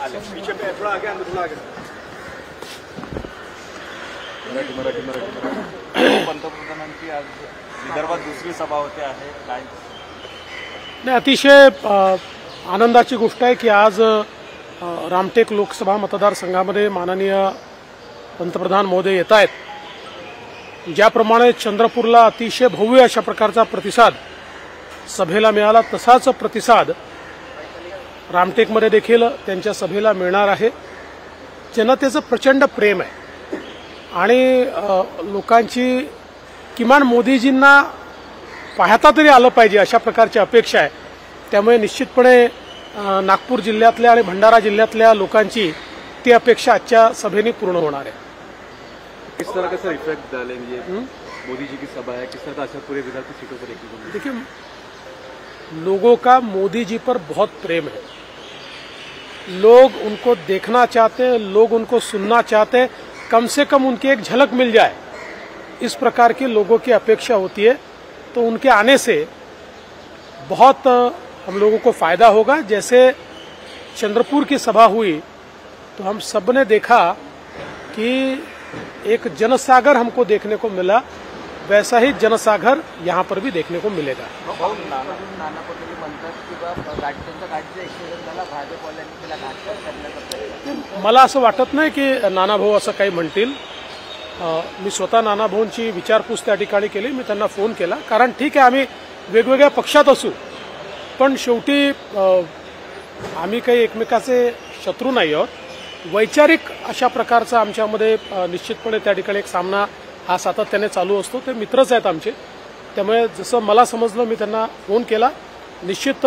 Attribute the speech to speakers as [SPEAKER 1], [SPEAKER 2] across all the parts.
[SPEAKER 1] पीछे पे थोड़ा आगे अंदर थोड़ा आगे
[SPEAKER 2] पंतप्रधानांची आज विदर्भात दुसरी सभा होते आहे काय
[SPEAKER 3] नाही, अतिशय आनंदाची गोष्ट आहे की आज रामटेक लोकसभा मतदारसंघामध्ये माननीय पंतप्रधान महोदय येत आहेत। ज्याप्रमाणे चंद्रपूरला अतिशय भव्य अशा प्रकारचा प्रतिसाद सभेला मिळाला तसाच प्रतिसाद रामटेकमध्ये देखील त्यांच्या सभेला मिळणार आहे। जनतेचं प्रचंड प्रेम आहे आणि लोकांची किमान मोदीजींना पाहता तरी आलं पाहिजे अशा प्रकारची अपेक्षा आहे। त्यामुळे निश्चितपणे नागपूर जिल्ह्यातल्या आणि भंडारा जिल्ह्यातल्या लोकांची ती अपेक्षा आजच्या सभेने पूर्ण होणार आहे।
[SPEAKER 2] किस तरह का सर इफेक्ट डालेंगे मोदी जी की सभा है, किस तरह का असर पूरे विदर्भ की सीटों पर देखेंगे?
[SPEAKER 3] देखिए, लोगों का मोदी जी पर बहुत प्रेम है। लोग उनको देखना चाहते हैं, लोग उनको सुनना चाहते हैं, कम से कम उनकी एक झलक मिल जाए इस प्रकार की लोगों की अपेक्षा होती है। तो उनके आने से बहुत हम लोगों को फायदा होगा। जैसे चंद्रपुर की सभा हुई तो हम सब ने देखा कि एक जनसागर हमको देखने को मिला, वैसा ही जनसागर यहाँ पर भी देखने को मिलेगा।
[SPEAKER 2] नाना पटोले म्हणतात की त्यांच्या गाडीचा ऍक्सिडेंट झाला, भाजपवाल्यांनी त्याला घातपात करण्याचा
[SPEAKER 3] मला असं वाटत नाही की नानाभाऊ असं काही म्हणतील। मी स्वतः नानाभाऊंची विचारपूस त्या ठिकाणी केली, मी त्यांना फोन केला। कारण ठीक आहे, आम्ही वेगवेगळ्या पक्षात असू पण शेवटी आम्ही काही एकमेकाचे शत्रू नाही आहोत। वैचारिक अशा प्रकारचा आमच्यामध्ये निश्चितपणे त्या ठिकाणी एक सामना हा सातत्याने चालू असतो। ते मित्रच आहेत आमचे, त्यामुळे जसं मला समजलं मी त्यांना फोन केला। निश्चित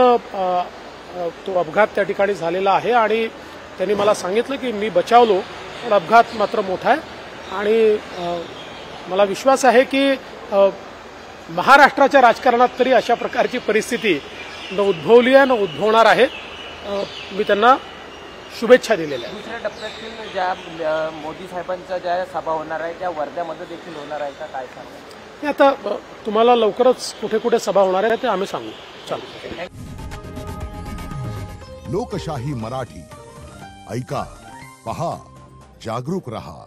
[SPEAKER 3] तो अपघात त्या ठिकाणी झालेला आहे आणि त्यांनी मला सांगितलं की मी बचावलो, पण अपघात मात्र मोठा आहे आणि मला विश्वास आहे की महाराष्ट्राच्या राजकारणात तरी अशा प्रकारची परिस्थिती न उद्भवली आहे न उद्भवणार आहे। मी त्यांना शुभेच्छा दिलेल्या आहेत।
[SPEAKER 2] दुसऱ्या टप्प्यातील ज्या मोदी साहेबांच्या ज्या सभा होणार आहे त्या वर्ध्यामध्ये देखील होणार आहे का, काय सांगा?
[SPEAKER 3] आता तुम्हाला लवकरच कुठे कुठे सभा होणार आहे ते आम्ही सांगू। चला,
[SPEAKER 4] लोकशाही मराठी ऐका, पहा, जागरूक रहा।